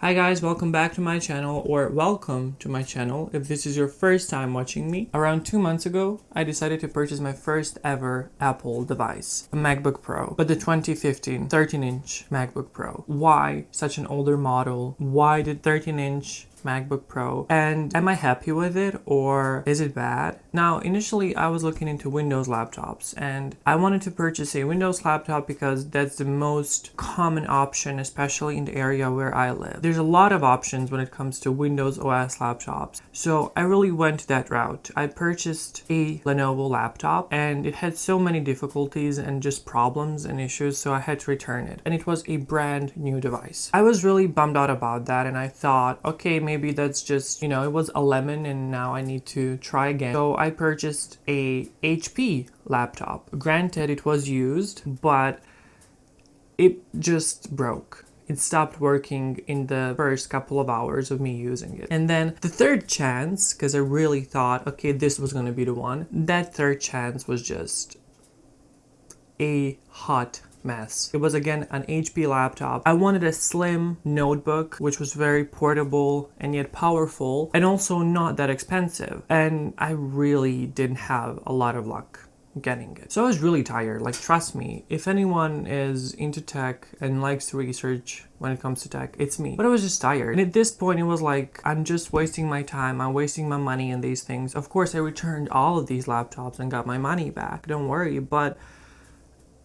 Hi guys, welcome back to my channel, or welcome to my channel if this is your first time watching me. Around 2 months ago, I decided to purchase my first ever Apple device, a MacBook Pro, but the 2015 13-inch MacBook Pro. Why such an older model? Why the 13-inch MacBook Pro? And am I happy with it or is it bad? Now, initially I was looking into Windows laptops and I wanted to purchase a Windows laptop because that's the most common option, especially in the area where I live. There's a lot of options when it comes to Windows OS laptops. So I really went that route. I purchased a Lenovo laptop and it had so many difficulties and just problems and issues, so I had to return it. And it was a brand new device. I was really bummed out about that and I thought, okay, maybe that's just, it was a lemon and now I need to try again. So I purchased a HP laptop. Granted, it was used, but it just broke. It stopped working in the first couple of hours of me using it. And then the third chance, because I really thought, okay, this was going to be the one, that third chance was just a hot mess. It was again an HP laptop. I wanted a slim notebook which was very portable and yet powerful and also not that expensive, and I really didn't have a lot of luck getting it. So I was really tired. Like, trust me, if anyone is into tech and likes to research when it comes to tech, it's me. But I was just tired. And at this point, it was like, I'm just wasting my time. I'm wasting my money in these things. Of course, I returned all of these laptops and got my money back. Don't worry. But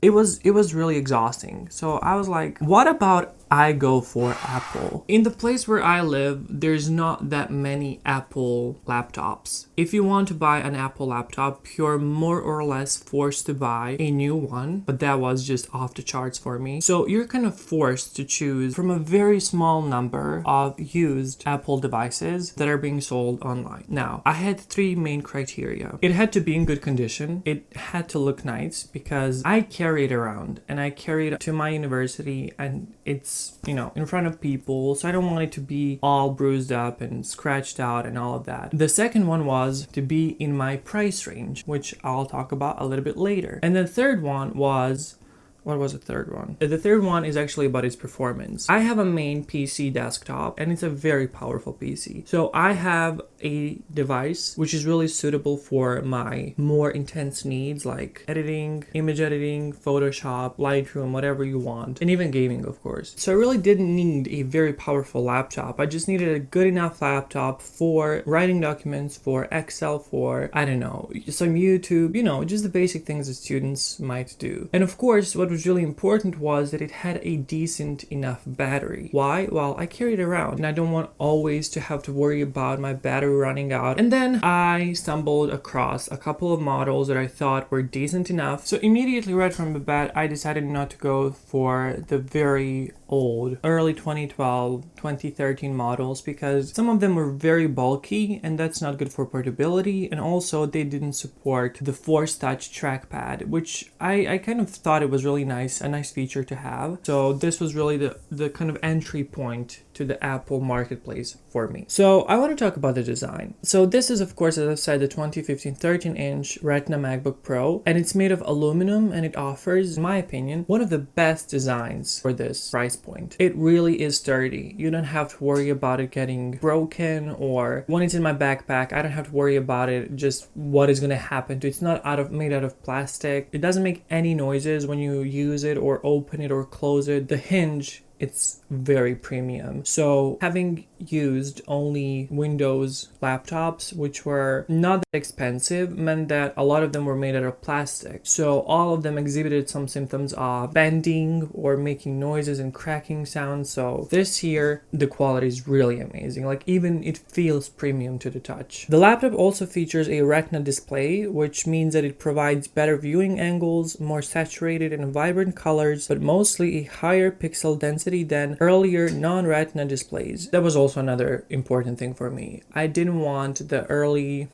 it was really exhausting. So I was like, what about I go for Apple? In the place where I live, there's not that many Apple laptops. If you want to buy an Apple laptop, you're more or less forced to buy a new one, but that was just off the charts for me. So you're kind of forced to choose from a very small number of used Apple devices that are being sold online. Now, I had three main criteria. It had to be in good condition. It had to look nice because I carry it around and I carry it to my university and it's in front of people, so I don't want it to be all bruised up and scratched out and all of that. The second one was to be in my price range, which I'll talk about a little bit later. And the third one was, what was the third one? The third one is actually about its performance. I have a main PC desktop and it's a very powerful PC. So I have a device which is really suitable for my more intense needs like editing, image editing, Photoshop, Lightroom, whatever you want, and even gaming, of course. So I really didn't need a very powerful laptop. I just needed a good enough laptop for writing documents, for Excel, for, I don't know, some YouTube, just the basic things that students might do. And of course, what was really important was that it had a decent enough battery. Why? Well, I carry it around and I don't want always to have to worry about my battery running out. And then I stumbled across a couple of models that I thought were decent enough. So immediately right from the bat, I decided not to go for the very old, early 2012, 2013 models because some of them were very bulky and that's not good for portability, and also they didn't support the Force Touch trackpad, which I kind of thought it was really nice, a nice feature to have. So this was really the kind of entry point to the Apple marketplace for me. So I want to talk about the design. So this is, of course, as I said, the 2015 13-inch Retina MacBook Pro, and it's made of aluminum and it offers, in my opinion, one of the best designs for this price point. It really is sturdy. You don't have to worry about it getting broken, or when it's in my backpack, I don't have to worry about it, just what is going to happen to it. It's not made out of plastic. It doesn't make any noises when you use it or open it or close it. The hinge, it's very premium. So having used only Windows laptops, which were not that expensive, meant that a lot of them were made out of plastic. So all of them exhibited some symptoms of bending or making noises and cracking sounds. So this here, the quality is really amazing. Like, even it feels premium to the touch. The laptop also features a Retina display, which means that it provides better viewing angles, more saturated and vibrant colors, but mostly a higher pixel density than earlier non-Retina displays. That was also another important thing for me. I didn't want the early,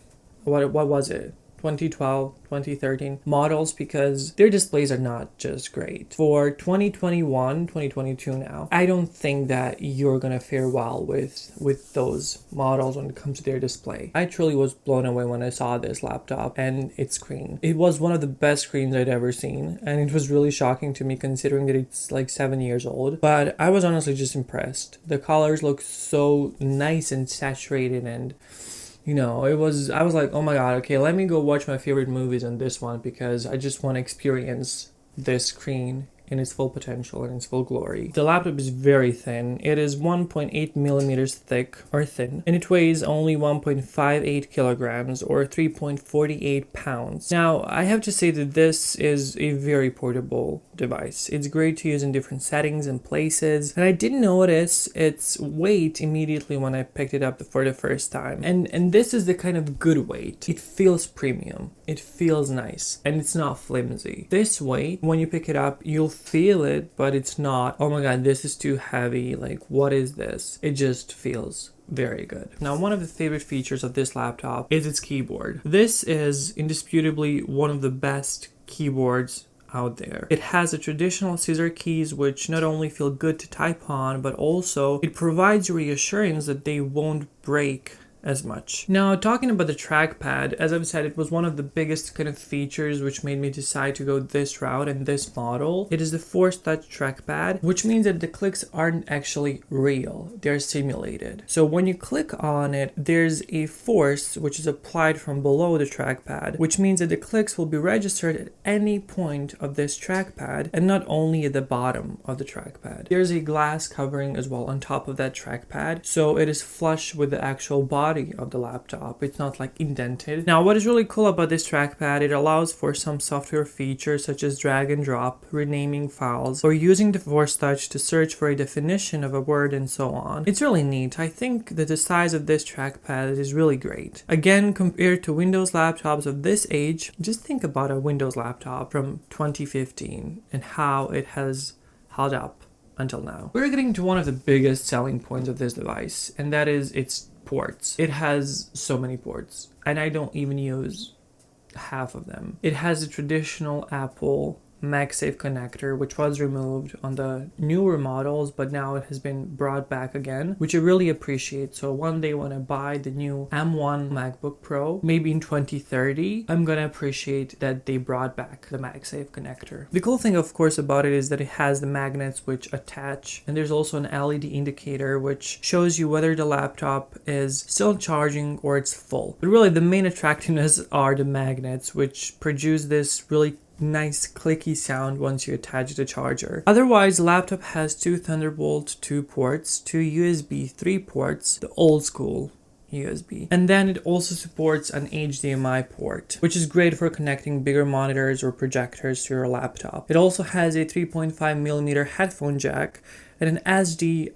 what was it? 2012, 2013 models because their displays are not just great. For 2021, 2022 now, I don't think that you're gonna fare well with those models when it comes to their display. I truly was blown away when I saw this laptop and its screen. It was one of the best screens I'd ever seen, and it was really shocking to me considering that it's like 7 years old. But I was honestly just impressed. The colors look so nice and saturated, and I was like, oh my god, okay, let me go watch my favorite movies on this one because I just want to experience this screen in its full potential and its full glory. The laptop is very thin. It is 1.8 millimeters thick or thin, and it weighs only 1.58 kilograms or 3.48 pounds. Now, I have to say that this is a very portable device. It's great to use in different settings and places, and I didn't notice its weight immediately when I picked it up for the first time. And this is the kind of good weight. It feels premium. It feels nice, and it's not flimsy. This weight, when you pick it up, you'll feel it, but it's not, oh my god, this is too heavy, like what is this? It just feels very good. Now, one of the favorite features of this laptop is its keyboard. This is indisputably one of the best keyboards out there. It has the traditional scissor keys, which not only feel good to type on, but also it provides you reassurance that they won't break as much. Now, talking about the trackpad, as I've said, it was one of the biggest kind of features which made me decide to go this route and this model. It is the Force Touch trackpad, which means that the clicks aren't actually real, they're simulated. So when you click on it, there's a force which is applied from below the trackpad, which means that the clicks will be registered at any point of this trackpad and not only at the bottom of the trackpad. There's a glass covering as well on top of that trackpad, so it is flush with the actual body of the laptop. It's not like indented. Now, what is really cool about this trackpad, it allows for some software features such as drag and drop, renaming files, or using the Force Touch to search for a definition of a word and so on. It's really neat. I think that the size of this trackpad is really great. Again, compared to Windows laptops of this age, just think about a Windows laptop from 2015 and how it has held up until now. We're getting to one of the biggest selling points of this device, and that is its ports. It has so many ports, and I don't even use half of them. It has a traditional Apple MagSafe connector, which was removed on the newer models, but now it has been brought back again, which I really appreciate. So one day when I buy the new M1 MacBook Pro, maybe in 2030, I'm gonna appreciate that they brought back the MagSafe connector. The cool thing, of course, about it is that it has the magnets which attach, and there's also an LED indicator which shows you whether the laptop is still charging or it's full. But really, the main attractiveness are the magnets, which produce this really nice clicky sound once you attach the charger. Otherwise, the laptop has two Thunderbolt 2 ports, two USB 3 ports, the old school USB. And then it also supports an HDMI port, which is great for connecting bigger monitors or projectors to your laptop. It also has a 3.5mm headphone jack and an an SD,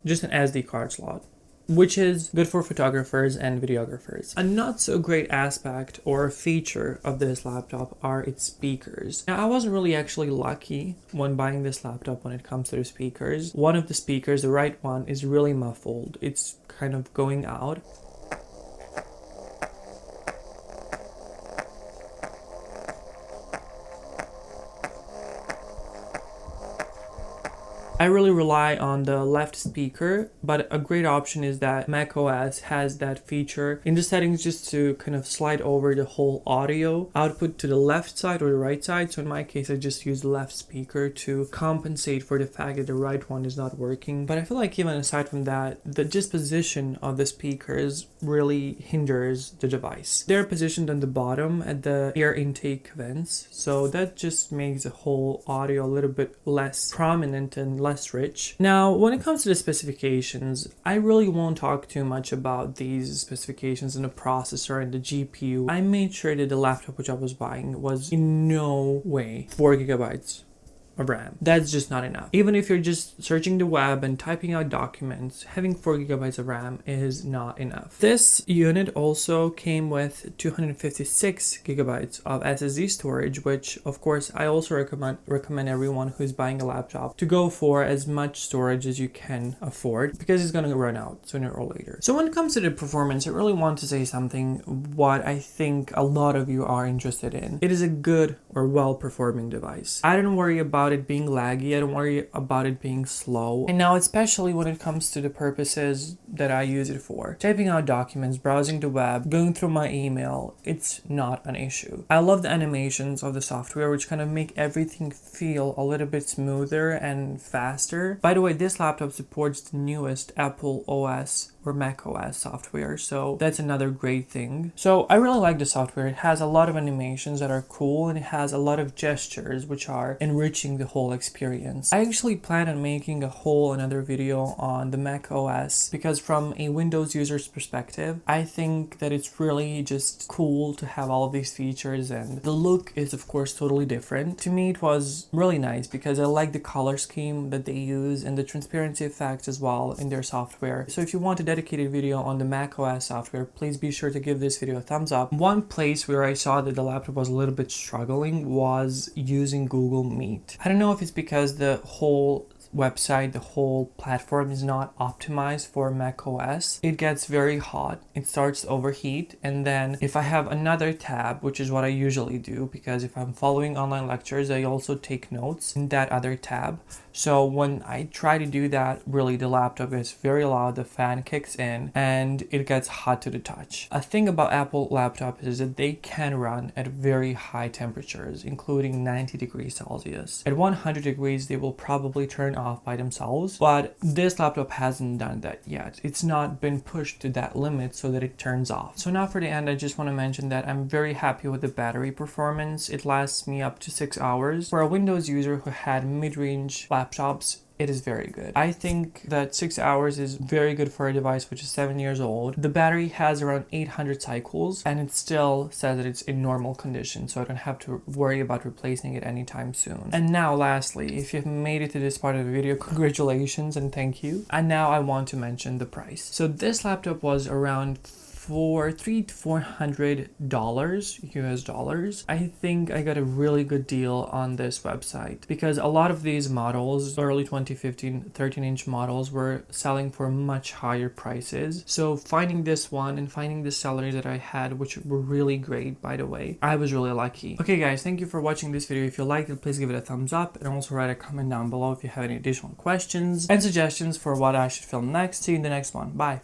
just an SD card slot, which is good for photographers and videographers. A not so great aspect or feature of this laptop are its speakers. Now, I wasn't really actually lucky when buying this laptop when it comes to the speakers. One of the speakers, the right one, is really muffled. It's kind of going out. I really rely on the left speaker, but a great option is that macOS has that feature in the settings just to kind of slide over the whole audio output to the left side or the right side. So in my case, I just use the left speaker to compensate for the fact that the right one is not working. But I feel like even aside from that, the disposition of the speakers really hinders the device. They're positioned on the bottom at the air intake vents, so that just makes the whole audio a little bit less prominent and less rich. Now, when it comes to the specifications, I really won't talk too much about these specifications in the processor and the GPU. I made sure that the laptop which I was buying was in no way 4 gigabytes of RAM. That's just not enough. Even if you're just searching the web and typing out documents, having 4 gigabytes of RAM is not enough. This unit also came with 256 gigabytes of SSD storage, which of course I also recommend everyone who's buying a laptop to go for as much storage as you can afford, because it's going to run out sooner or later. So when it comes to the performance, I really want to say something what I think a lot of you are interested in. It is a good or well-performing device. I don't worry about it being laggy. I don't worry about it being slow. And now, especially when it comes to the purposes that I use it for, typing out documents, browsing the web, going through my email, it's not an issue. I love the animations of the software, which kind of make everything feel a little bit smoother and faster. By the way, this laptop supports the newest Apple OS or Mac OS software, so that's another great thing. So I really like the software. It has a lot of animations that are cool, and it has a lot of gestures which are enriching the whole experience. I actually plan on making a whole another video on the Mac OS, because from a Windows user's perspective, I think that it's really just cool to have all of these features, and the look is of course totally different. To me, it was really nice because I like the color scheme that they use and the transparency effects as well in their software. So if you want a dedicated video on the Mac OS software, please be sure to give this video a thumbs up. One place where I saw that the laptop was a little bit struggling was using Google Meet. I don't know if it's because the whole website, the whole platform is not optimized for Mac OS. It gets very hot, it starts to overheat, and then if I have another tab, which is what I usually do, because if I'm following online lectures, I also take notes in that other tab. So when I try to do that, really the laptop gets very loud, the fan kicks in, and it gets hot to the touch. A thing about Apple laptops is that they can run at very high temperatures, including 90 degrees Celsius. At 100 degrees, they will probably turn off by themselves, but this laptop hasn't done that yet. It's not been pushed to that limit so that it turns off. So now for the end, I just want to mention that I'm very happy with the battery performance. It lasts me up to 6 hours. For a Windows user who had mid-range laptops, it is very good. I think that 6 hours is very good for a device which is 7 years old. The battery has around 800 cycles, and it still says that it's in normal condition, so I don't have to worry about replacing it anytime soon. And now lastly, if you've made it to this part of the video, congratulations and thank you. And now I want to mention the price. So this laptop was around for $300 to $400 US dollars. I think I got a really good deal on this website, because a lot of these models, early 2015 13-inch models, were selling for much higher prices. So finding this one and finding the sellers that I had, which were really great, by the way, I was really lucky. Okay guys, thank you for watching this video. If you liked it, please give it a thumbs up, and also write a comment down below if you have any additional questions and suggestions for what I should film next. See you in the next one. Bye.